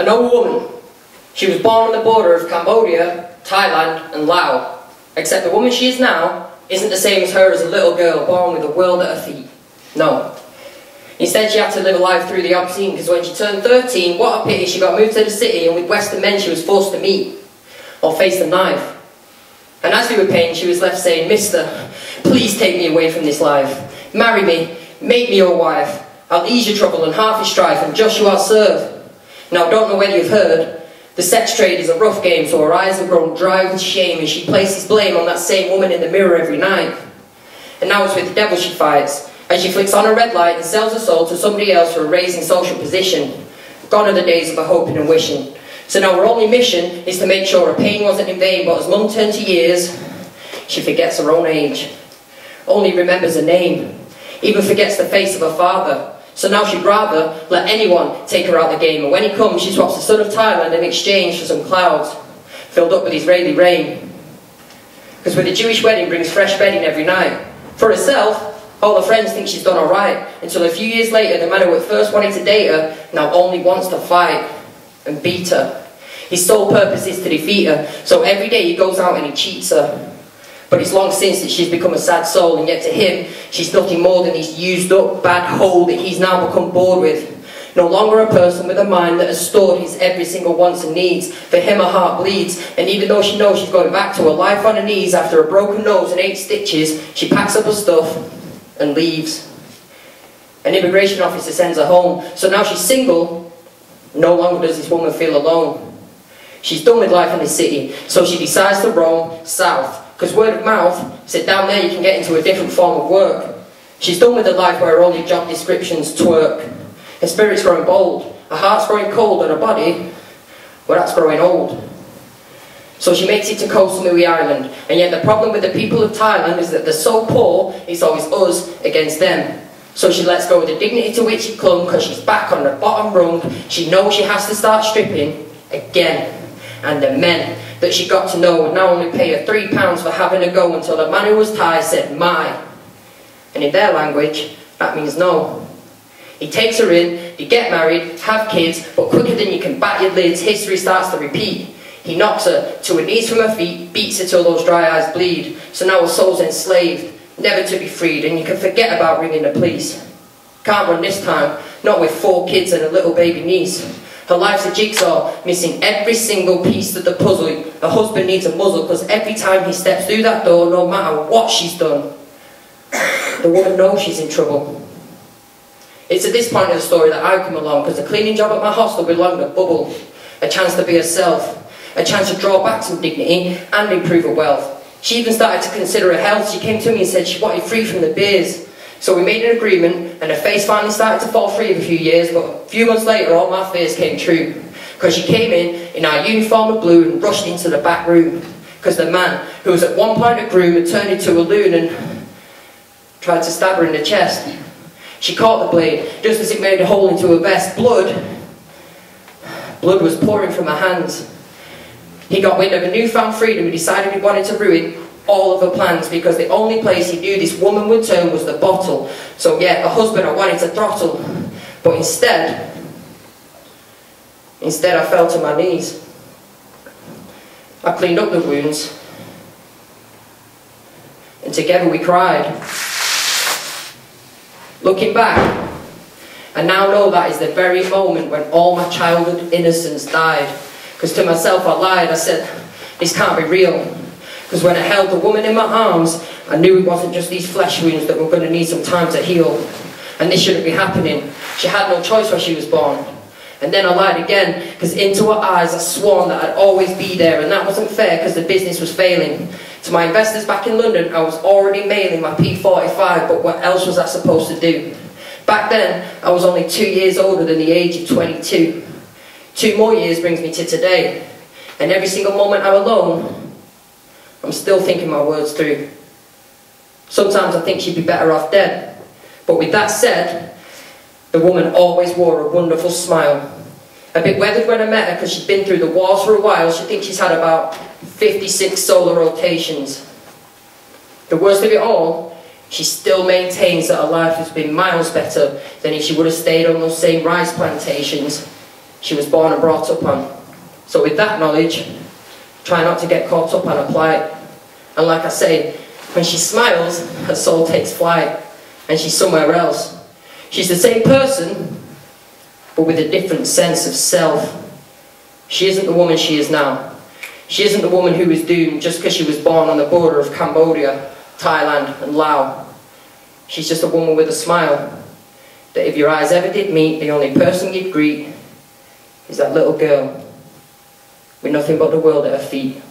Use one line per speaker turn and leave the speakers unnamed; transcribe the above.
know a woman. She was born on the border of Cambodia, Thailand and Laos. Except the woman she is now isn't the same as her as a little girl born with the world at her feet. No. Instead she had to live a life through the obscene, because when she turned 13, what a pity, she got moved to the city and with Western men she was forced to meet or face the knife. And as we were paying, she was left saying, "Mister, please take me away from this life. Marry me, make me your wife. I'll ease your trouble and half your strife, and just you I'll serve." Now I don't know whether you've heard, the sex trade is a rough game, so her eyes have grown dry with shame and she places blame on that same woman in the mirror every night. And now it's with the devil she fights, as she flicks on a red light and sells her soul to somebody else for a raising social position. Gone are the days of her hoping and wishing. So now her only mission is to make sure her pain wasn't in vain, but as mum turned to years, she forgets her own age. Only remembers her name, even forgets the face of her father. So now she'd rather let anyone take her out the game, and when he comes she swaps the sun of Thailand in exchange for some clouds filled up with Israeli rain. Because with a Jewish wedding brings fresh bedding every night. For herself, all her friends think she's done alright, until a few years later the man who at first wanted to date her now only wants to fight and beat her. His sole purpose is to defeat her, so every day he goes out and he cheats her. But it's long since that she's become a sad soul, and yet to him, she's nothing more than this used up, bad hole that he's now become bored with. No longer a person with a mind that has stored his every single wants and needs. For him, her heart bleeds, and even though she knows she's going back to her life on her knees after a broken nose and 8 stitches, she packs up her stuff and leaves. An immigration officer sends her home, so now she's single. No longer does this woman feel alone. She's done with life in the city, so she decides to roam south. Because word of mouth said down there you can get into a different form of work. She's done with the life where only job descriptions twerk. Her spirit's growing bold, her heart's growing cold, and her body, well, that's growing old. So she makes it to Koh Samui Island, and yet the problem with the people of Thailand is that they're so poor, it's always us against them. So she lets go of the dignity to which she clung, because she's back on the bottom rung. She knows she has to start stripping again. And the men that she got to know would now only pay her £3 for having a go, until the man who was Thai said "my." And in their language, that means no. He takes her in, they get married, have kids, but quicker than you can bat your lids, history starts to repeat. He knocks her to her knees from her feet, beats her till those dry eyes bleed. So now her soul's enslaved, never to be freed, and you can forget about ringing the police. Can't run this time, not with 4 kids and a little baby niece. Her life's a jigsaw, missing every single piece of the puzzle. Her husband needs a muzzle, because every time he steps through that door, no matter what she's done, the woman knows she's in trouble. It's at this point of the story that I come along, because the cleaning job at my hostel belonged to Bubble. A chance to be herself, a chance to draw back some dignity and improve her wealth. She even started to consider her health. She came to me and said she wanted free from the beers. So we made an agreement, and her face finally started to fall free of a few years, but a few months later all my fears came true. Because she came in our uniform of blue and rushed into the back room. Because the man, who was at one point a groom, had turned into a loon and tried to stab her in the chest. She caught the blade, just as it made a hole into her vest. Blood was pouring from her hands. He got wind of a newfound freedom and decided he wanted to ruin all of her plans, because the only place he knew this woman would turn was the bottle. So yeah, her husband I wanted to throttle, but instead I fell to my knees. I cleaned up the wounds, and together we cried. Looking back, I now know that is the very moment when all my childhood innocence died. Because to myself I lied, I said, this can't be real. Because when I held the woman in my arms, I knew it wasn't just these flesh wounds that were going to need some time to heal. And this shouldn't be happening. She had no choice when she was born. And then I lied again, because into her eyes I swore that I'd always be there, and that wasn't fair because the business was failing. To my investors back in London, I was already mailing my P45, but what else was I supposed to do? Back then, I was only 2 years older than the age of 22. 2 more years brings me to today, and every single moment I'm alone, I'm still thinking my words through. Sometimes I think she'd be better off dead. But with that said, the woman always wore a wonderful smile. A bit weathered when I met her because she'd been through the wars for a while. She thinks she's had about 56 solar rotations. The worst of it all, she still maintains that her life has been miles better than if she would have stayed on those same rice plantations she was born and brought up on. So with that knowledge, try not to get caught up on her plight. And like I say, when she smiles, her soul takes flight, and she's somewhere else. She's the same person, but with a different sense of self. She isn't the woman she is now. She isn't the woman who was doomed just because she was born on the border of Cambodia, Thailand and Laos. She's just a woman with a smile, that if your eyes ever did meet, the only person you'd greet is that little girl with nothing but the world at her feet.